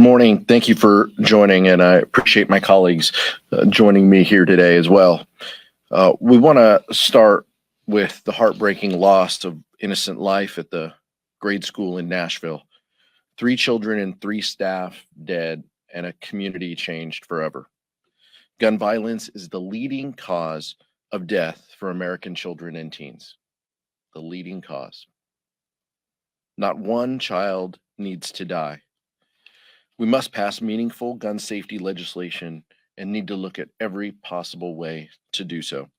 Good morning. Thank you for joining, and I appreciate my colleagues joining me here today as well. We want to start with the heartbreaking loss of innocent life at the grade school in Nashville. 3 children and 3 staff dead, and a community changed forever. Gun violence is the leading cause of death for American children and teens. The leading cause. Not one child needs to die. We must pass meaningful gun safety legislation and need to look at every possible way to do so.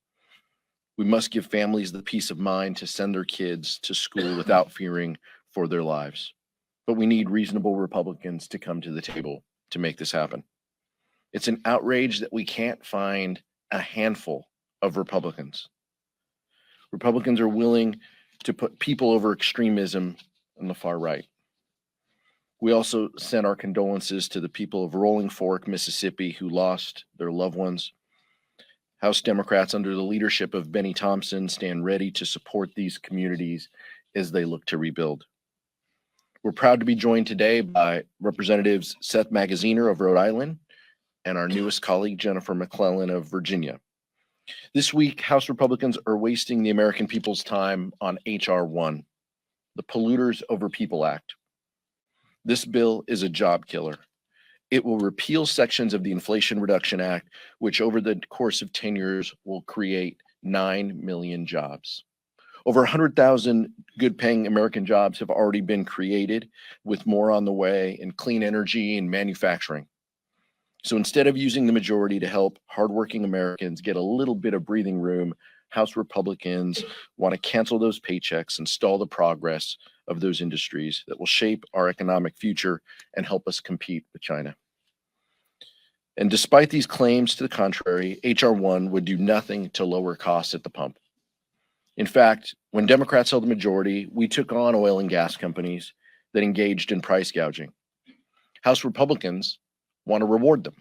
We must give families the peace of mind to send their kids to school without fearing for their lives. But we need reasonable Republicans to come to the table to make this happen. It's an outrage that we can't find a handful of Republicans. Republicans are willing to put people over extremism on the far right. We also send our condolences to the people of Rolling Fork, Mississippi, who lost their loved ones. House Democrats, under the leadership of Benny Thompson, stand ready to support these communities as they look to rebuild. We're proud to be joined today by Representatives Seth Magaziner of Rhode Island and our newest colleague, Jennifer McClellan of Virginia. This week, House Republicans are wasting the American people's time on H.R. 1, the Polluters Over People Act. This bill is a job killer. It will repeal sections of the Inflation Reduction Act, which over the course of 10 years will create 9 million jobs. Over 100,000 good-paying American jobs have already been created, with more on the way in clean energy and manufacturing. So instead of using the majority to help hardworking Americans get a little bit of breathing room, House Republicans want to cancel those paychecks and stall the progress of those industries that will shape our economic future and help us compete with China. And despite these claims to the contrary, H.R. 1 would do nothing to lower costs at the pump. In fact, when Democrats held the majority, we took on oil and gas companies that engaged in price gouging. House Republicans want to reward them.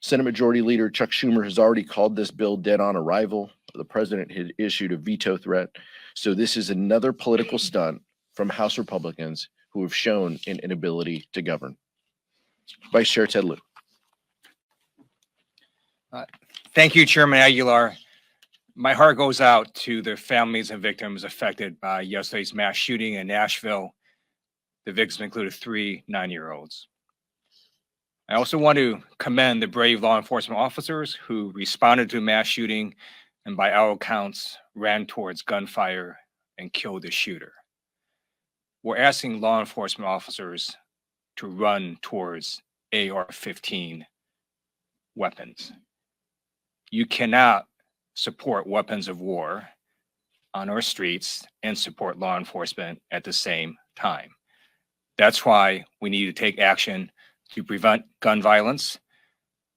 Senate Majority Leader Chuck Schumer has already called this bill dead on arrival. The president had issued a veto threat. So this is another political stunt from House Republicans who have shown an inability to govern. Vice Chair Ted Lieu. Thank you, Chairman Aguilar. My heart goes out to the families and victims affected by yesterday's mass shooting in Nashville. The victims included 3 9-year-olds. I also want to commend the brave law enforcement officers who responded to a mass shooting and by our accounts ran towards gunfire and killed the shooter. We're asking law enforcement officers to run towards AR-15 weapons. You cannot support weapons of war on our streets and support law enforcement at the same time. That's why we need to take action to prevent gun violence.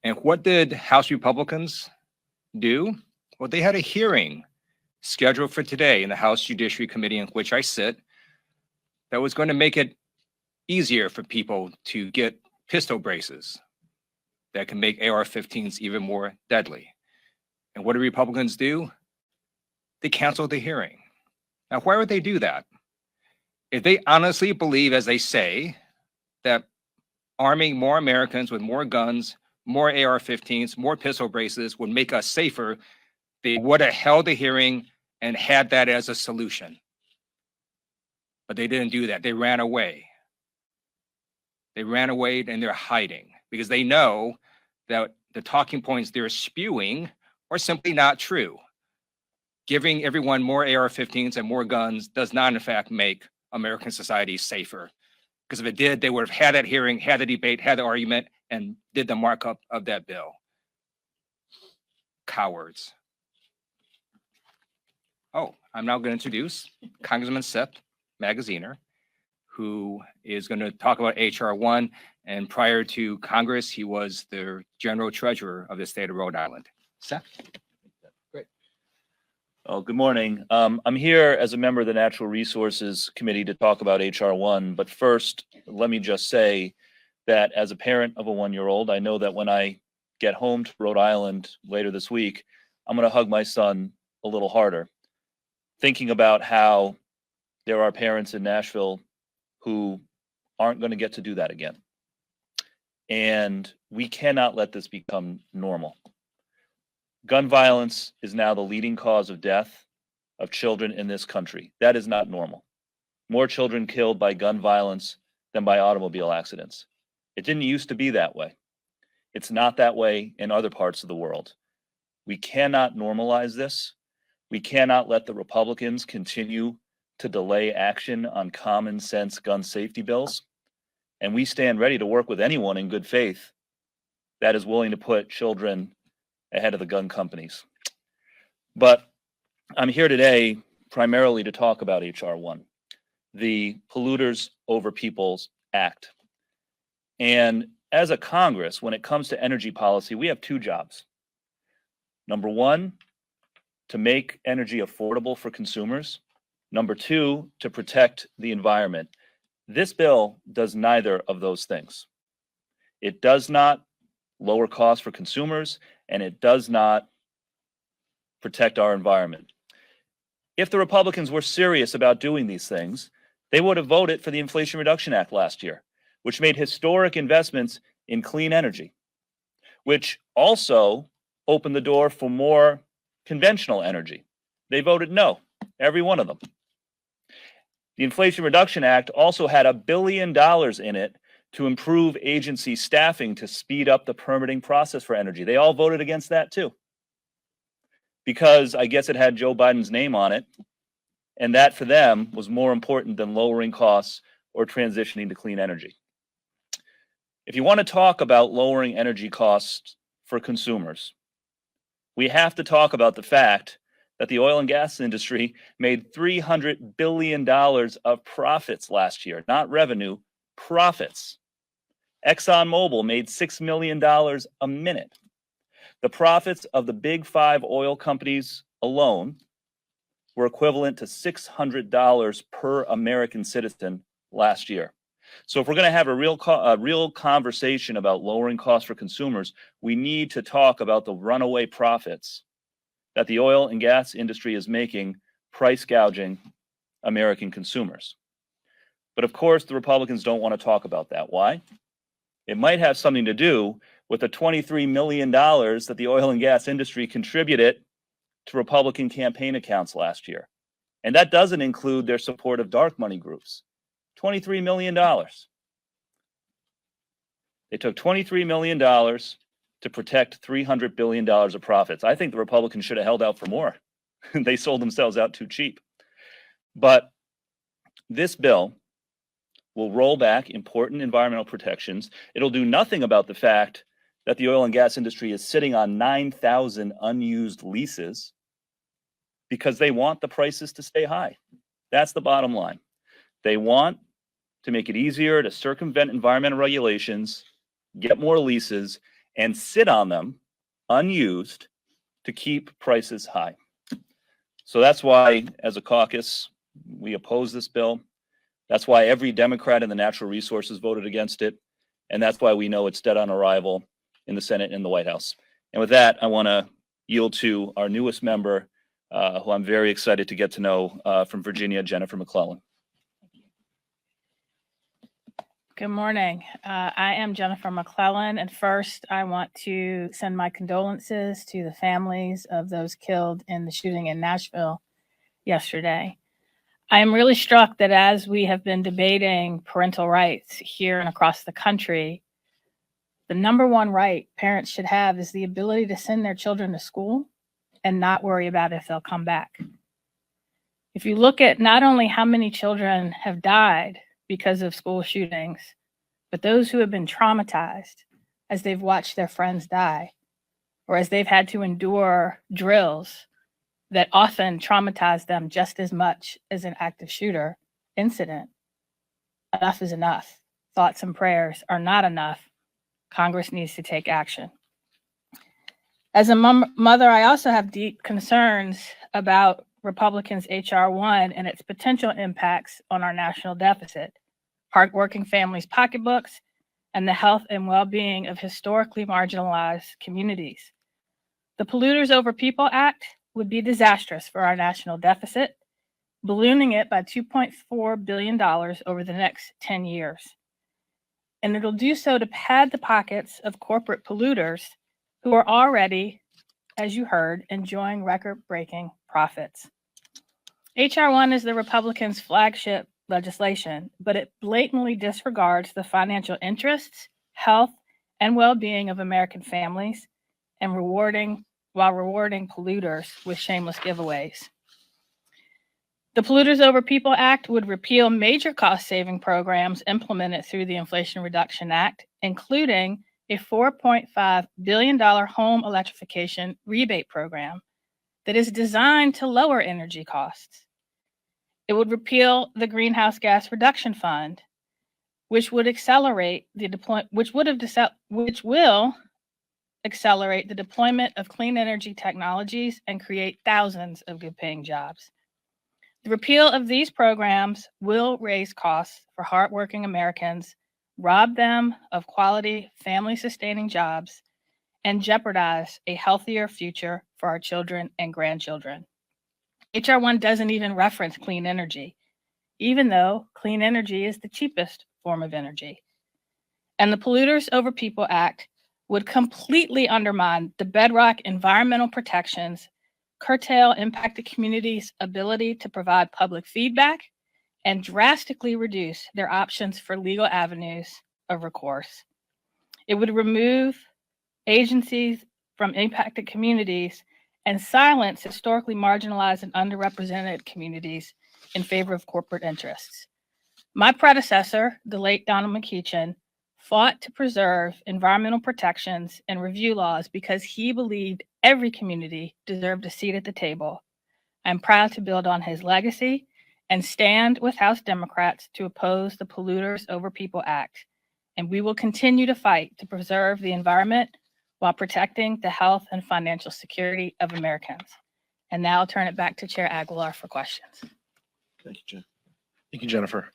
And what did House Republicans do? Well, they had a hearing scheduled for today in the House Judiciary Committee, in which I sit, that was going to make it easier for people to get pistol braces that can make AR-15s even more deadly. And what do Republicans do? They canceled the hearing. Now, why would they do that? If they honestly believe, as they say, that arming more Americans with more guns, more AR-15s, more pistol braces would make us safer, they would have held a hearing and had that as a solution. But they didn't do that. They ran away. They ran away and they're hiding because they know that the talking points they're spewing are simply not true. Giving everyone more AR-15s and more guns does not, in fact, make American society safer. Because if it did, they would have had that hearing, had the debate, had the argument, and did the markup of that bill. Cowards. Oh, I'm now going to introduce Congressman Seth Magaziner, who is going to talk about H.R. 1. And prior to Congress, he was the general treasurer of the state of Rhode Island. Seth? Great. Oh, good morning. I'm here as a member of the Natural Resources Committee to talk about H.R. 1. But first, let me just say that as a parent of a 1-year-old, I know that when I get home to Rhode Island later this week, I'm going to hug my son a little harder, thinking about how there are parents in Nashville who aren't going to get to do that again. and we cannot let this become normal. Gun violence is now the leading cause of death of children in this country. That is not normal. More children killed by gun violence than by automobile accidents. It didn't used to be that way. It's not that way in other parts of the world. We cannot normalize this. We cannot let the Republicans continue to delay action on common sense gun safety bills. And we stand ready to work with anyone in good faith that is willing to put children ahead of the gun companies. But I'm here today primarily to talk about H.R. 1, the Polluters Over Peoples Act. And as a Congress, when it comes to energy policy, we have two jobs. Number one, to make energy affordable for consumers. Number two, to protect the environment. This bill does neither of those things. It does not lower costs for consumers, and it does not protect our environment. If the Republicans were serious about doing these things, they would have voted for the Inflation Reduction Act last year, which made historic investments in clean energy, which also opened the door for more conventional energy. They voted no, every one of them. The Inflation Reduction Act also had $1 billion in it to improve agency staffing to speed up the permitting process for energy. They all voted against that too, because I guess it had Joe Biden's name on it, and that for them was more important than lowering costs or transitioning to clean energy. If you want to talk about lowering energy costs for consumers, we have to talk about the fact that the oil and gas industry made $300 billion of profits last year, not revenue, profits. ExxonMobil made $6 million a minute. The profits of the big five oil companies alone were equivalent to $600 per American citizen last year. So if we're going to have a real conversation about lowering costs for consumers, we need to talk about the runaway profits that the oil and gas industry is making, price gouging American consumers. But of course, the Republicans don't want to talk about that. Why? It might have something to do with the $23 million that the oil and gas industry contributed to Republican campaign accounts last year. And that doesn't include their support of dark money groups. $23 million. They took $23 million to protect $300 billion of profits. I think the Republicans should have held out for more. They sold themselves out too cheap. But this bill will roll back important environmental protections. It'll do nothing about the fact that the oil and gas industry is sitting on 9,000 unused leases because they want the prices to stay high. That's the bottom line. They want to make it easier to circumvent environmental regulations, get more leases, and sit on them unused to keep prices high. So that's why, as a caucus, we oppose this bill. That's why every Democrat in the Natural Resources voted against it. And that's why we know it's dead on arrival in the Senate and the White House. And with that, I want to yield to our newest member, who I'm very excited to get to know, from Virginia, Jennifer McClellan. Good morning. I am Jennifer McClellan, and first I want to send my condolences to the families of those killed in the shooting in Nashville yesterday. I am really struck that as we have been debating parental rights here and across the country, the number one right parents should have is the ability to send their children to school and not worry about if they'll come back. If you look at not only how many children have died because of school shootings, but those who have been traumatized as they've watched their friends die, or as they've had to endure drills that often traumatize them just as much as an active shooter incident, enough is enough. Thoughts and prayers are not enough. Congress needs to take action. As a mother, I also have deep concerns about Republicans' H.R. 1 and its potential impacts on our national deficit, hardworking families' pocketbooks, and the health and well-being of historically marginalized communities. The Polluters Over People Act would be disastrous for our national deficit, ballooning it by $2.4 billion over the next 10 years. and it'll do so to pad the pockets of corporate polluters who are already, as you heard, enjoying record-breaking profits. H.R. 1 is the Republicans' flagship legislation, but it blatantly disregards the financial interests, health, and well-being of American families and rewarding polluters with shameless giveaways. The Polluters Over People Act would repeal major cost-saving programs implemented through the Inflation Reduction Act, including a $4.5 billion home electrification rebate program that is designed to lower energy costs. It would repeal the Greenhouse Gas Reduction Fund, which will accelerate the deployment of clean energy technologies and create thousands of good-paying jobs. The repeal of these programs will raise costs for hardworking Americans, rob them of quality, family-sustaining jobs, and jeopardize a healthier future for our children and grandchildren. H.R. 1 doesn't even reference clean energy, even though clean energy is the cheapest form of energy. And the Polluters Over People Act would completely undermine the bedrock environmental protections, curtail impacted communities' ability to provide public feedback, and drastically reduce their options for legal avenues of recourse. It would remove agencies from impacted communities and silence historically marginalized and underrepresented communities in favor of corporate interests. My predecessor, the late Donald McEachin, fought to preserve environmental protections and review laws because he believed every community deserved a seat at the table. I'm proud to build on his legacy and stand with House Democrats to oppose the Polluters Over People Act. And we will continue to fight to preserve the environment while protecting the health and financial security of Americans. And now I'll turn it back to Chair Aguilar for questions. Thank you, Jen. Thank you, Jennifer.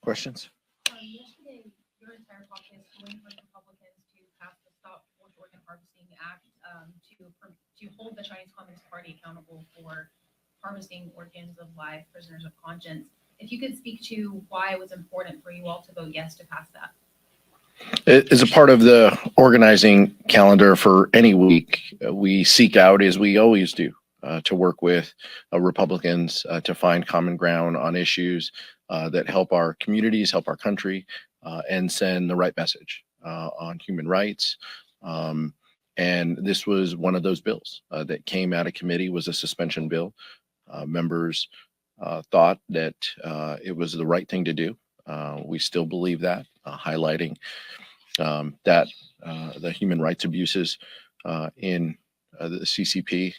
Questions? Yesterday, your entire caucus joined with Republicans to pass the Stop Forced Organ Harvesting Act to hold the Chinese Communist Party accountable for harvesting organs of live prisoners of conscience. If you could speak to why it was important for you all to vote yes to pass that. It is a part of the organizing calendar for any week. We seek out, as we always do, to work with Republicans to find common ground on issues that help our communities, help our country, and send the right message on human rights. And this was one of those bills that came out of committee, was a suspension bill. Members thought that it was the right thing to do. We still believe that, highlighting that the human rights abuses in the CCP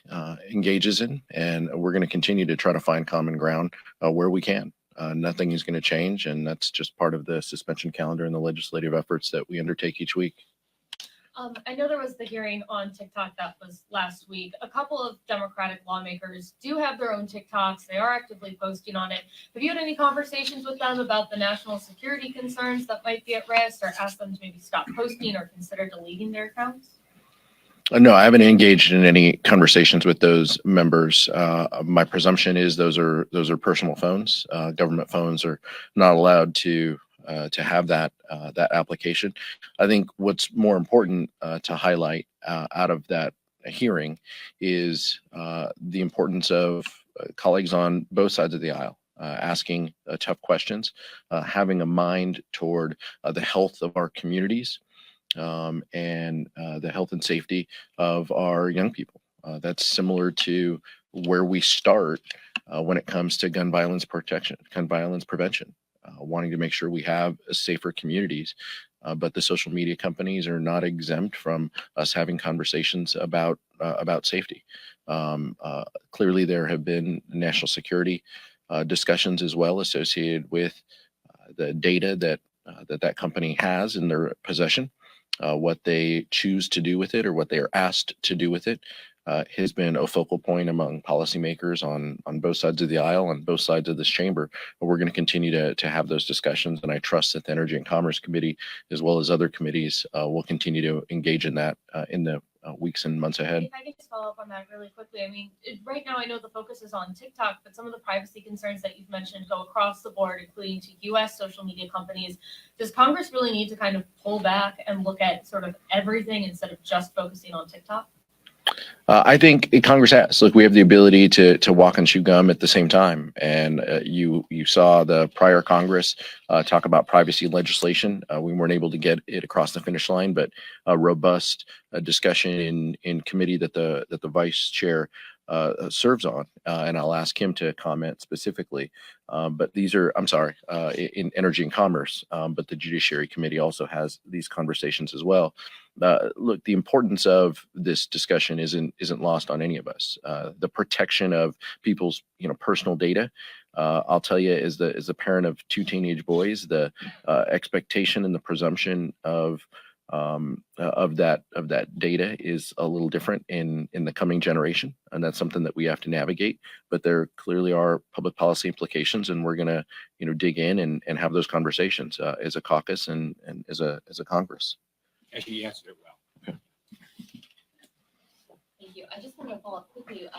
engages in, and we're going to continue to try to find common ground where we can. Nothing is going to change, and that's just part of the suspension calendar and the legislative efforts that we undertake each week. I know there was the hearing on TikTok that was last week. A couple of Democratic lawmakers do have their own TikToks. They are actively posting on it. Have you had any conversations with them about the national security concerns that might be at risk, or asked them to maybe stop posting or consider deleting their accounts? No, I haven't engaged in any conversations with those members. My presumption is those are personal phones. Government phones are not allowed to have that application. I think what's more important to highlight out of that hearing is the importance of colleagues on both sides of the aisle asking tough questions, having a mind toward the health of our communities and the health and safety of our young people. That's similar to where we start when it comes to gun violence protection, gun violence prevention. Wanting to make sure we have safer communities, but the social media companies are not exempt from us having conversations about safety. Clearly, there have been national security discussions as well associated with the data that company has in their possession, what they choose to do with it, or what they are asked to do with it. has been a focal point among policymakers on both sides of the aisle, on both sides of this chamber. But we're going to continue to have those discussions, and I trust that the Energy and Commerce Committee, as well as other committees, will continue to engage in that in the weeks and months ahead. If I could just follow up on that really quickly. I mean, right now I know the focus is on TikTok, but some of the privacy concerns that you've mentioned go across the board, including to U.S. social media companies. Does Congress really need to kind of pull back and look at sort of everything instead of just focusing on TikTok? I think Congress has. Look, we have the ability to walk and chew gum at the same time. And you saw the prior Congress talk about privacy legislation. We weren't able to get it across the finish line, but a robust discussion in committee that the vice chair serves on, and I'll ask him to comment specifically. But these are, I'm sorry, in Energy and Commerce, but the Judiciary Committee also has these conversations as well. Look, the importance of this discussion isn't lost on any of us. The protection of people's personal data. I'll tell you, as the parent of two teenage boys, the expectation and the presumption of that data is a little different in the coming generation, and that's something that we have to navigate. But there clearly are public policy implications, and we're going to dig in and have those conversations as a caucus and as a Congress. He answered it well. Thank you. I just want to follow up quickly to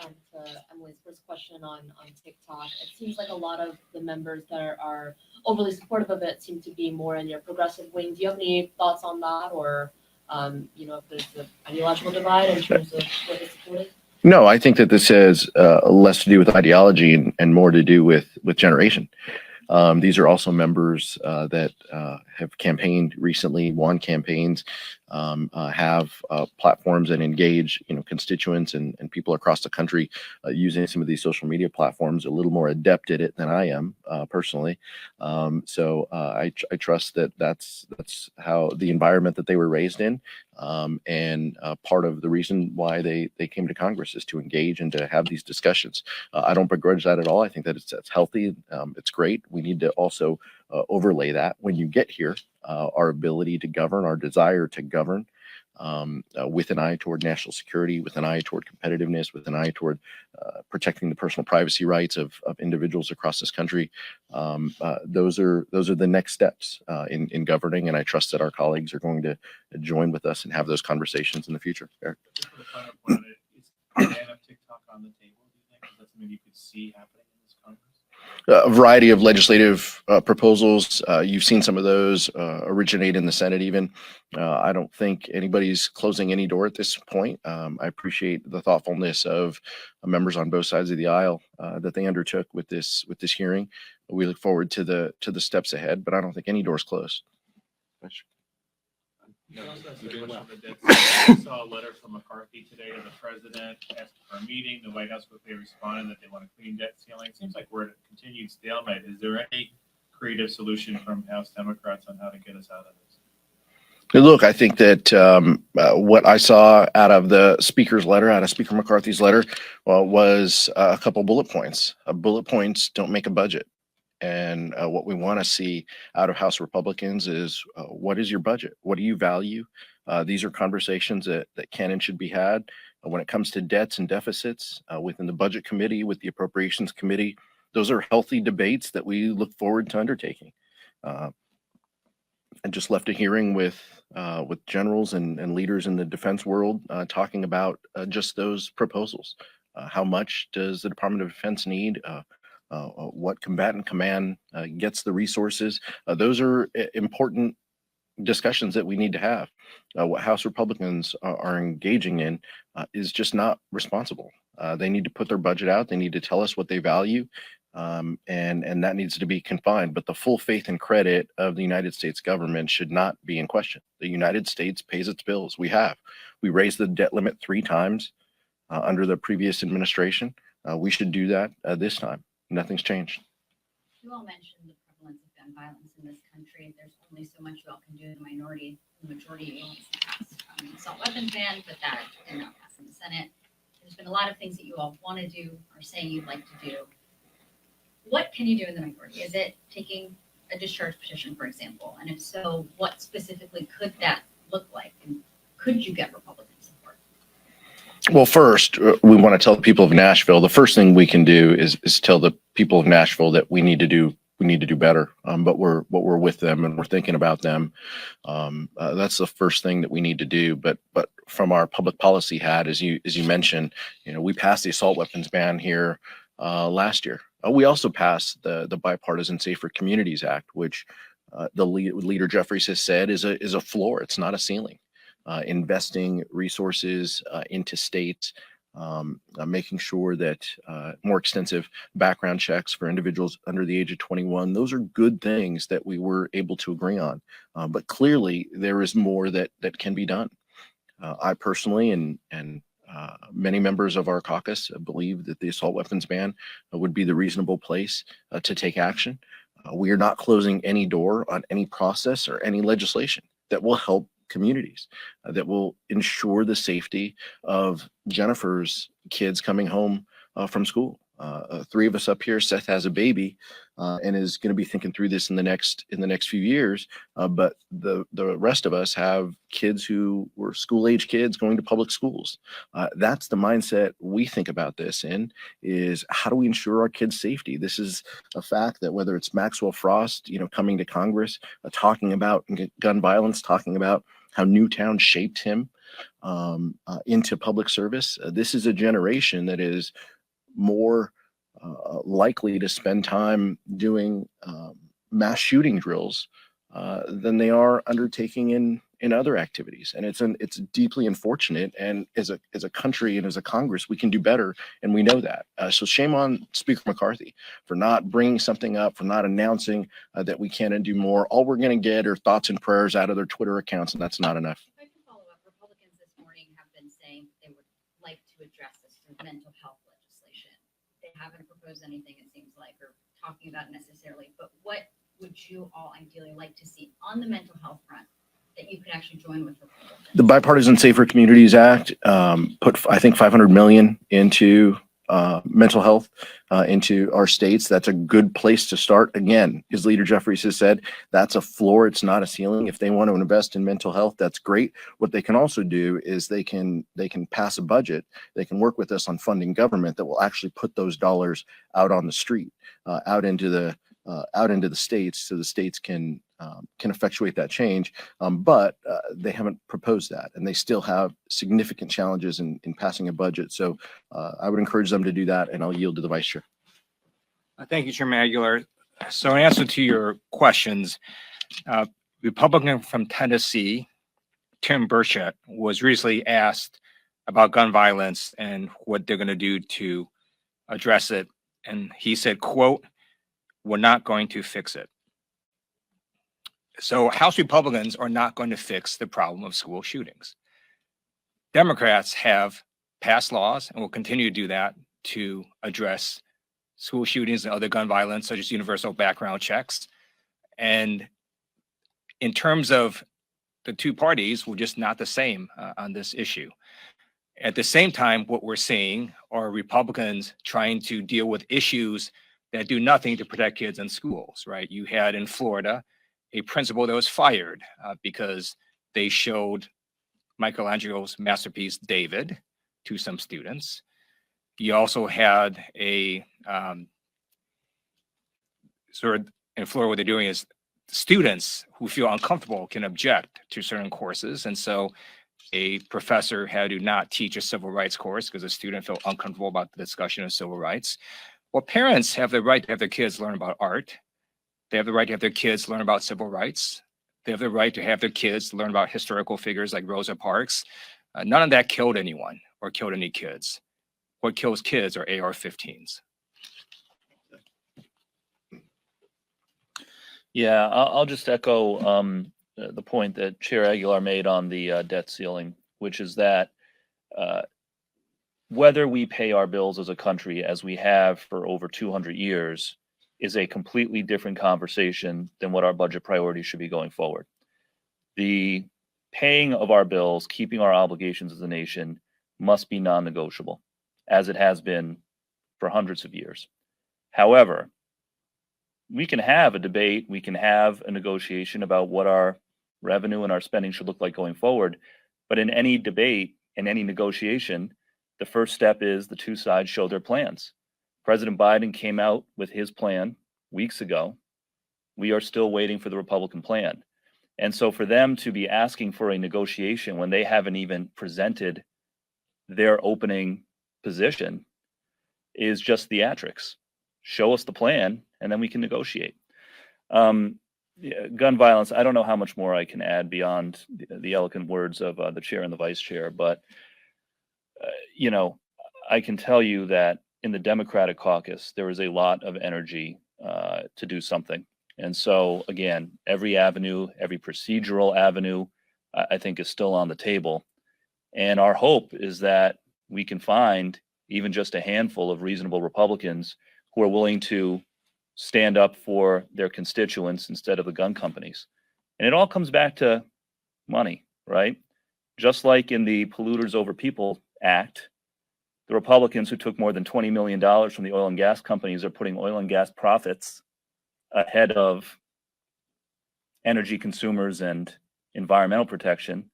Emily's first question on TikTok. It seems like a lot of the members that are overly supportive of it seem to be more in your progressive wing. Do you have any thoughts on that, or if there's an ideological divide in terms of what is supported? No, I think that this has less to do with ideology and more to do with generation. These are also members that have campaigned recently, won campaigns, have platforms and engage, constituents and people across the country using some of these social media platforms, a little more adept at it than I am personally. So I trust that that's how the environment that they were raised in. And part of the reason why they came to Congress is to engage and to have these discussions. I don't begrudge that at all. I think that it's healthy. It's great. We need to also overlay that when you get here, our ability to govern, our desire to govern with an eye toward national security, with an eye toward competitiveness, with an eye toward protecting the personal privacy rights of individuals across this country. Those are the next steps in governing, and I trust that our colleagues are going to join with us and have those conversations in the future. Eric? Just for the final point, is the ban of TikTok on the table, do you think? Is that something you could see happening in this Congress? A variety of legislative proposals. You've seen some of those originate in the Senate even. I don't think anybody's closing any door at this point. I appreciate the thoughtfulness of members on both sides of the aisle that they undertook with this hearing. We look forward to the steps ahead, but I don't think any door's closed. You also asked a question on the debt ceiling. I saw a letter from McCarthy today to the president asking for a meeting. The White House quickly responded that they want a clean debt ceiling. It seems like we're at a continued stalemate. Is there any creative solution from House Democrats on how to get us out of this? Look, I think that what I saw out of the speaker's letter, out of Speaker McCarthy's letter, was a couple bullet points. Bullet points don't make a budget. And what we want to see out of House Republicans is what is your budget? What do you value? These are conversations that can and should be had when it comes to debts and deficits within the Budget Committee, with the Appropriations Committee. Those are healthy debates that we look forward to undertaking. I just left a hearing with generals and leaders in the defense world talking about just those proposals. How much does the Department of Defense need? What combatant command gets the resources? Those are important discussions that we need to have. What House Republicans are engaging in is just not responsible. They need to put their budget out. They need to tell us what they value, and that needs to be confined. But the full faith and credit of the United States government should not be in question. The United States pays its bills. We raised the debt limit 3 times under the previous administration. We should do that this time. Nothing's changed. You all mentioned the prevalence of gun violence in this country. There's only so much you all can do. The majority you all passed assault weapons ban, but that did not pass in the Senate. There's been a lot of things that you all want to do or saying you'd like to do. What can you do in the minority? Is it taking a discharge petition, for example? And if so, what specifically could that look like? And could you get Republican support? Well, first, we want to tell the people of Nashville. The first thing we can do is tell the people of Nashville that we need to do better. But we're with them and we're thinking about them. That's the first thing that we need to do. But from our public policy hat, as you mentioned, we passed the assault weapons ban here last year. We also passed the Bipartisan Safer Communities Act, which Leader Jeffries has said is a floor. It's not a ceiling. Investing resources into states, making sure that more extensive background checks for individuals under the age of 21. Those are good things that we were able to agree on. But clearly, there is more that can be done. I personally and many members of our caucus believe that the assault weapons ban would be the reasonable place to take action. We are not closing any door on any process or any legislation that will help communities, that will ensure the safety of Jennifer's kids coming home from school. Three of us up here, Seth has a baby and is going to be thinking through this in the next few years. But the rest of us have kids who were school age kids going to public schools. That's the mindset we think about this in, is how do we ensure our kids' safety? This is a fact that whether it's Maxwell Frost, coming to Congress, talking about gun violence, talking about how Newtown shaped him into public service. This is a generation that is more likely to spend time doing mass shooting drills than they are undertaking in other activities, and it's deeply unfortunate. And as a country and as a Congress, we can do better, and we know that. So shame on Speaker McCarthy for not bringing something up, for not announcing that we can and do more. All we're going to get are thoughts and prayers out of their Twitter accounts, and that's not enough. If I can follow up, Republicans this morning have been saying they would like to address this through mental health legislation. They haven't proposed anything, it seems like, or talking about necessarily, but what would you all ideally like to see on the mental health front that you could actually join with Republicans? The Bipartisan Safer Communities Act put, I think, $500 million into mental health into our states. That's a good place to start. Again, as Leader Jeffries has said, that's a floor. It's not a ceiling. If they want to invest in mental health, that's great. What they can also do is they can pass a budget. They can work with us on funding government that will actually put those dollars out on the street, out into the states, so the states can effectuate that change. But they haven't proposed that, and they still have significant challenges in passing a budget. So I would encourage them to do that, and I'll yield to the Vice Chair. Thank you, Chairman Aguilar. So in answer to your questions, Republican from Tennessee, Tim Burchett, was recently asked about gun violence and what they're going to do to address it. And he said, quote, "We're not going to fix it." So House Republicans are not going to fix the problem of school shootings. Democrats have passed laws and will continue to do that to address school shootings and other gun violence, such as universal background checks. And in terms of the two parties, we're just not the same on this issue. At the same time, what we're seeing are Republicans trying to deal with issues that do nothing to protect kids in schools, right? You had in Florida a principal that was fired because they showed Michelangelo's masterpiece, David, to some students. You also had a sort of in Florida, what they're doing is students who feel uncomfortable can object to certain courses. And so a professor had to not teach a civil rights course because a student felt uncomfortable about the discussion of civil rights. Well, parents have the right to have their kids learn about art. They have the right to have their kids learn about civil rights. They have the right to have their kids learn about historical figures like Rosa Parks. None of that killed anyone or killed any kids. What kills kids are AR-15s. Yeah, I'll just echo the point that Chair Aguilar made on the debt ceiling, which is that whether we pay our bills as a country, as we have for over 200 years, is a completely different conversation than what our budget priorities should be going forward. The paying of our bills, keeping our obligations as a nation, must be non-negotiable, as it has been for hundreds of years. However, we can have a debate, we can have a negotiation about what our revenue and our spending should look like going forward. But in any debate, in any negotiation, the first step is the two sides show their plans. President Biden came out with his plan weeks ago. We are still waiting for the Republican plan. And so for them to be asking for a negotiation when they haven't even presented their opening position is just theatrics. Show us the plan and then we can negotiate. Gun violence, I don't know how much more I can add beyond the eloquent words of the chair and the vice chair, but I can tell you that in the Democratic caucus, there is a lot of energy to do something. And so, again, every avenue, every procedural avenue, I think is still on the table. And our hope is that we can find even just a handful of reasonable Republicans who are willing to stand up for their constituents instead of the gun companies. And it all comes back to money, right? Just like in the Polluters Over People Act, the Republicans who took more than $20 million from the oil and gas companies are putting oil and gas profits ahead of energy consumers and environmental protection.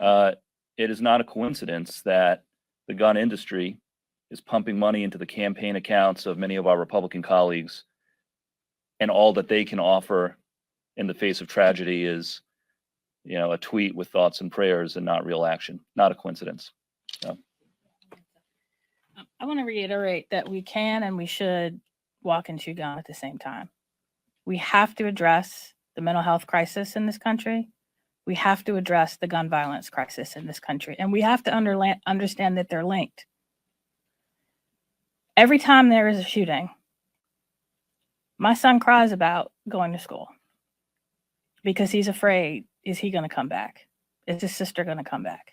It is not a coincidence that the gun industry is pumping money into the campaign accounts of many of our Republican colleagues, and all that they can offer in the face of tragedy is, a tweet with thoughts and prayers and not real action. Not a coincidence. So. I want to reiterate that we can and we should walk and chew gum at the same time. We have to address the mental health crisis in this country. We have to address the gun violence crisis in this country. And we have to understand that they're linked. Every time there is a shooting, my son cries about going to school because he's afraid, is he going to come back? Is his sister going to come back?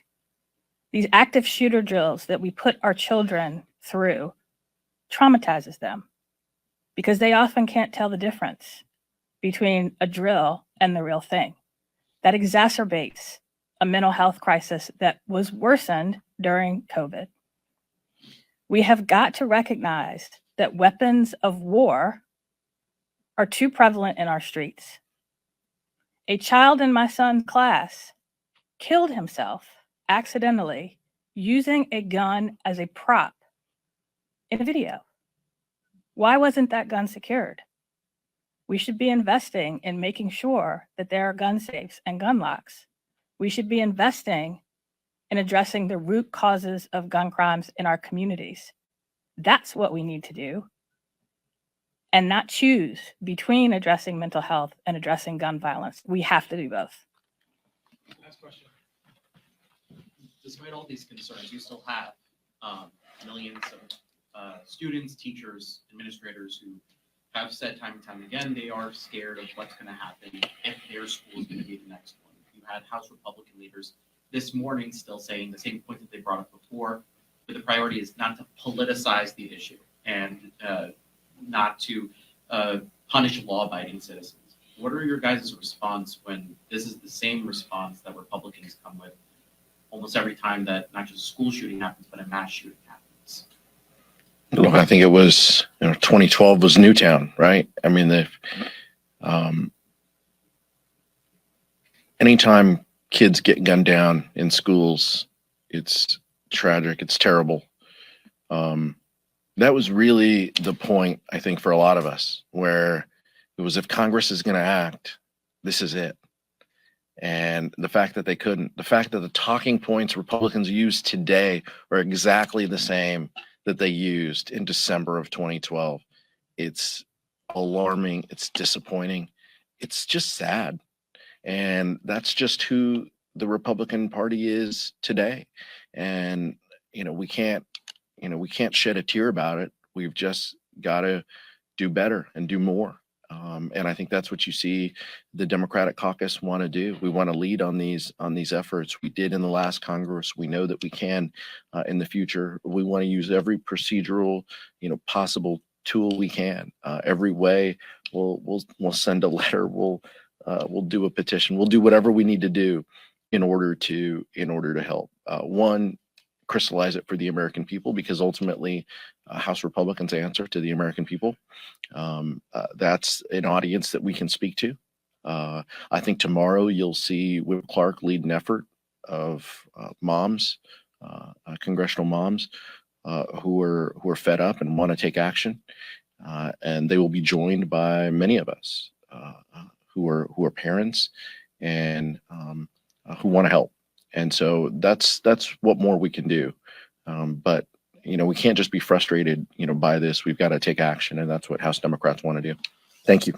These active shooter drills that we put our children through traumatizes them because they often can't tell the difference between a drill and the real thing. That exacerbates a mental health crisis that was worsened during COVID. We have got to recognize that weapons of war are too prevalent in our streets. A child in my son's class killed himself accidentally using a gun as a prop in a video. Why wasn't that gun secured? We should be investing in making sure that there are gun safes and gun locks. We should be investing in addressing the root causes of gun crimes in our communities. That's what we need to do, and not choose between addressing mental health and addressing gun violence. We have to do both. Last question. Despite all these concerns, you still have millions of students, teachers, administrators who have said time and time again they are scared of what's going to happen if their school is going to be the next one. You had House Republican leaders this morning still saying the same point that they brought up before, but the priority is not to politicize the issue and not to punish law-abiding citizens. What are your guys' response when this is the same response that Republicans come with almost every time that not just a school shooting happens, but a mass shooting happens? Look, I think it was 2012 was Newtown, right? I mean, anytime kids get gunned down in schools, it's tragic. It's terrible. That was really the point, I think, for a lot of us, where it was, if Congress is going to act, this is it. And the fact that they couldn't, the fact that the talking points Republicans use today are exactly the same that they used in December of 2012. It's alarming. It's disappointing. It's just sad. And that's just who the Republican Party is today. And, we can't shed a tear about it. We've just got to do better and do more. And I think that's what you see the Democratic caucus want to do. We want to lead on these efforts. We did in the last Congress. We know that we can in the future. We want to use every procedural, possible tool we can. Every way we'll send a letter. We'll do a petition. We'll do whatever we need to do in order to help. One, crystallize it for the American people, because ultimately House Republicans answer to the American people. That's an audience that we can speak to. I think tomorrow you'll see Whip Clark lead an effort of moms congressional moms who are fed up and want to take action, and they will be joined by many of us who are parents and who want to help. And so that's what more we can do. But we can't just be frustrated, by this. We've got to take action, and that's what House Democrats want to do. Thank you.